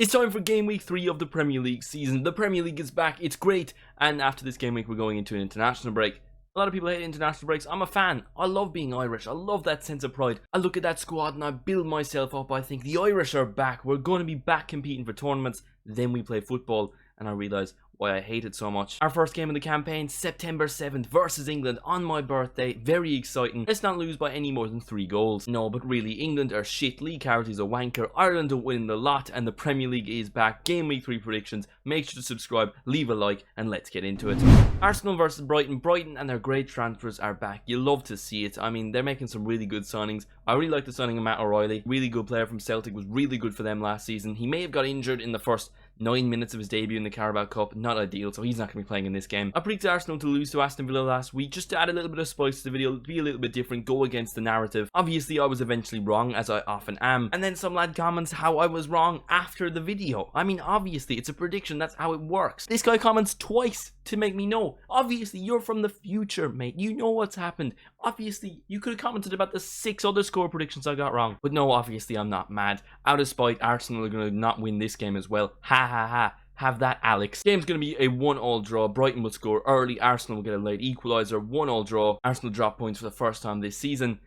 It's time for game week 3 of the Premier League season. The Premier League is back, it's great, and after this game week we're going into an international break. A lot of people hate international breaks. I'm a fan. I love being Irish. I love that sense of pride. I look at that squad and I build myself up. I think the Irish are back. We're going to be back competing for tournaments. Then we play football and I realise why I hate it so much. Our first game of the campaign, September 7th versus England on my birthday. Very exciting. Let's not lose by any more than 3 goals. No, but really, England are shit. Lee Carroty's a wanker. Ireland are winning the lot and the Premier League is back. Game week 3 predictions. Make sure to subscribe, leave a like, and let's get into it. Arsenal versus Brighton. Brighton and their great transfers are back. You love to see it. I mean, they're making some really good signings. I really like the signing of Matt O'Reilly. Really good player from Celtic. Was really good for them last season. He may have got injured in the first 9 minutes of his debut in the Carabao Cup, not ideal, so he's not going to be playing in this game. I predicted Arsenal to lose to Aston Villa last week, just to add a little bit of spice to the video, be a little bit different, go against the narrative. Obviously, I was eventually wrong, as I often am, and then some lad comments how I was wrong after the video. I mean, obviously, it's a prediction, that's how it works. This guy comments twice to make me know. Obviously, you're from the future, mate. You know what's happened. Obviously, you could have commented about the 6 other score predictions I got wrong. But no, obviously, I'm not mad. Out of spite, Arsenal are going to not win this game as well. Ha ha ha. Have that, Alex. Game's going to be a 1-1 draw. Brighton will score early. Arsenal will get a late equaliser. 1-1 draw. Arsenal drop points for the first time this season.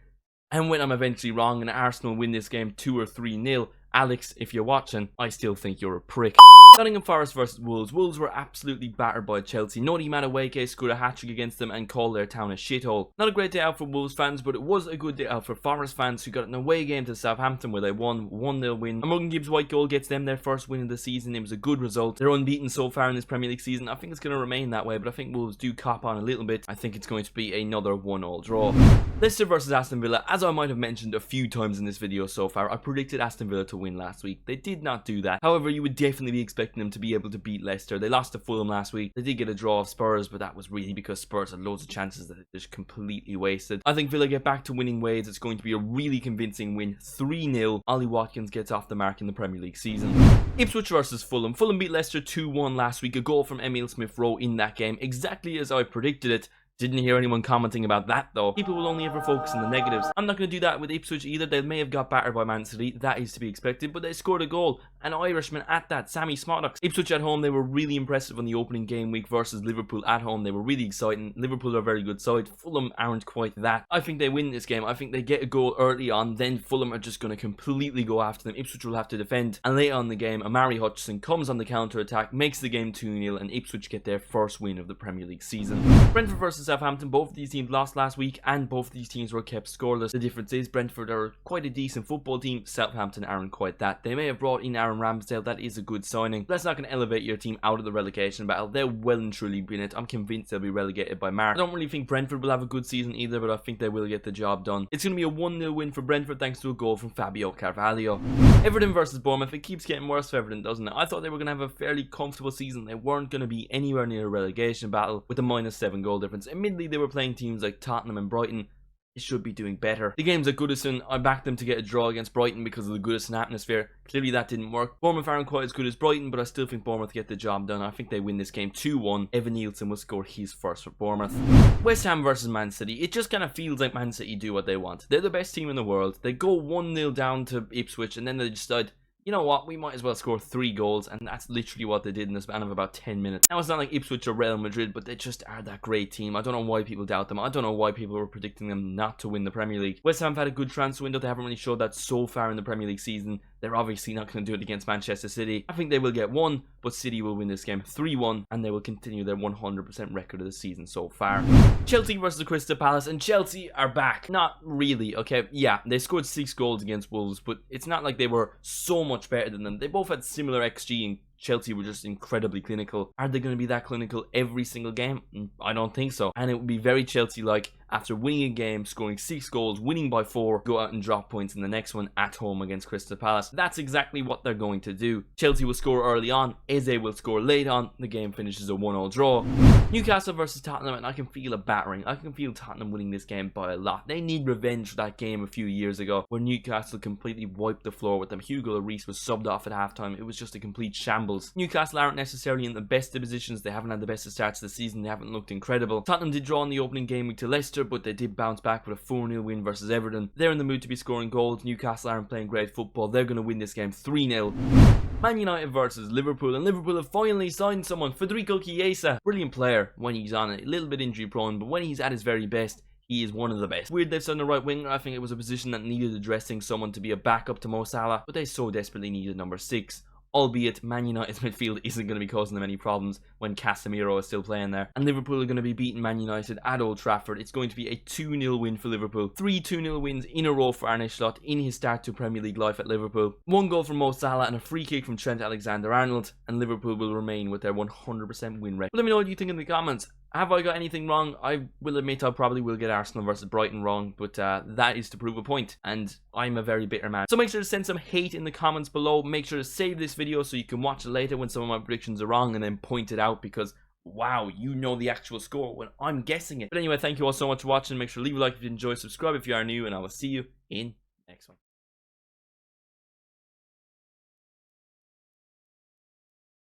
And when I'm eventually wrong and Arsenal win this game 2 or 3-0, Alex, if you're watching, I still think you're a prick. Nottingham Forest versus Wolves. Wolves were absolutely battered by Chelsea. Noni Madueke scored a hat-trick against them and called their town a shithole. Not a great day out for Wolves fans, but it was a good day out for Forest fans who got an away game to Southampton where they won 1-0 win. A Morgan Gibbs white goal gets them their first win of the season. It was a good result. They're unbeaten so far in this Premier League season. I think it's going to remain that way, but I think Wolves do cop on a little bit. I think it's going to be another 1-1 draw. Leicester versus Aston Villa. As I might have mentioned a few times in this video so far, I predicted Aston Villa to win last week. They did not do that. However, you would definitely be expecting them to be able to beat Leicester. They lost to Fulham last week. They did get a draw of Spurs, but that was really because Spurs had loads of chances that they just completely wasted. I think Villa get back to winning ways. It's going to be a really convincing win. 3-0. Ollie Watkins gets off the mark in the Premier League season. Ipswich versus Fulham. Fulham beat Leicester 2-1 last week. A goal from Emile Smith-Rowe in that game. Exactly as I predicted it. Didn't hear anyone commenting about that though. People will only ever focus on the negatives. I'm not going to do that with Ipswich either. They may have got battered by Man City. That is to be expected. But they scored a goal. An Irishman at that. Sammy Smoddox. Ipswich at home. They were really impressive on the opening game week versus Liverpool at home. They were really exciting. Liverpool are a very good side. Fulham aren't quite that. I think they win this game. I think they get a goal early on. Then Fulham are just going to completely go after them. Ipswich will have to defend. And later on in the game, Amari Hutchinson comes on the counter-attack. Makes the game 2-0. And Ipswich get their first win of the Premier League season. Brentford versus Southampton. Both of these teams lost last week and both of these teams were kept scoreless. The difference is Brentford are quite a decent football team. Southampton aren't quite that. They may have brought in Aaron Ramsdale. That is a good signing. That's not going to elevate your team out of the relegation battle. They're well and truly been it. I'm convinced they'll be relegated by March. I don't really think Brentford will have a good season either, but I think they will get the job done. It's going to be a 1-0 win for Brentford thanks to a goal from Fabio Carvalho. Everton versus Bournemouth. It keeps getting worse for Everton, doesn't it? I thought they were going to have a fairly comfortable season. They weren't going to be anywhere near a relegation battle with a -7 goal difference. Admittedly, they were playing teams like Tottenham and Brighton. They should be doing better. The game's at Goodison. I backed them to get a draw against Brighton because of the Goodison atmosphere. Clearly that didn't work. Bournemouth aren't quite as good as Brighton, but I still think Bournemouth get the job done. I think they win this game 2-1. Evan Nielsen will score his first for Bournemouth. West Ham versus Man City. It just kind of feels like Man City do what they want. They're the best team in the world. They go 1-0 down to Ipswich and then they decide, you know what, we might as well score 3 goals, and that's literally what they did in the span of about 10 minutes. Now, it's not like Ipswich or Real Madrid, but they just are that great team. I don't know why people doubt them. I don't know why people were predicting them not to win the Premier League. West Ham have had a good transfer window. They haven't really showed that so far in the Premier League season. They're obviously not going to do it against Manchester City. I think they will get 1, but City will win this game 3-1, and they will continue their 100% record of the season so far. Chelsea versus Crystal Palace, and Chelsea are back. Not really, okay? Yeah, they scored 6 goals against Wolves, but it's not like they were so much better than them. They both had similar XG and Chelsea were just incredibly clinical. Are they going to be that clinical every single game? I don't think so. And it would be very Chelsea-like after winning a game, scoring 6 goals, winning by 4, go out and drop points in the next one at home against Crystal Palace. That's exactly what they're going to do. Chelsea will score early on. Eze will score late on. The game finishes a 1-1 draw. Newcastle versus Tottenham, and I can feel a battering. I can feel Tottenham winning this game by a lot. They need revenge for that game a few years ago where Newcastle completely wiped the floor with them. Hugo Lloris was subbed off at halftime. It was just a complete shambles. Newcastle aren't necessarily in the best of positions. They haven't had the best of starts of the season. They haven't looked incredible. Tottenham did draw in the opening game week to Leicester, but they did bounce back with a 4-0 win versus Everton. They're in the mood to be scoring goals. Newcastle aren't playing great football. They're going to win this game 3-0. Man United versus Liverpool, and Liverpool have finally signed someone. Federico Chiesa, brilliant player when he's on it, a little bit injury prone, but when he's at his very best, he is one of the best. Weird they've signed a right winger. I think it was a position that needed addressing, someone to be a backup to Mo Salah, but they so desperately needed number 6. Albeit, Man United's midfield isn't going to be causing them any problems when Casemiro is still playing there. And Liverpool are going to be beating Man United at Old Trafford. It's going to be a 2-0 win for Liverpool. 3 2-0 wins in a row for Arne Slot in his start to Premier League life at Liverpool. 1 goal from Mo Salah and a free kick from Trent Alexander-Arnold. And Liverpool will remain with their 100% win rate. Let me know what you think in the comments. Have I got anything wrong? I will admit I probably will get Arsenal versus Brighton wrong, but that is to prove a point, and I'm a very bitter man. So make sure to send some hate in the comments below. Make sure to save this video so you can watch it later when some of my predictions are wrong and then point it out, because wow, you know the actual score when I'm guessing it. But anyway, thank you all so much for watching. Make sure to leave a like if you enjoyed, subscribe if you are new, and I will see you in the next one.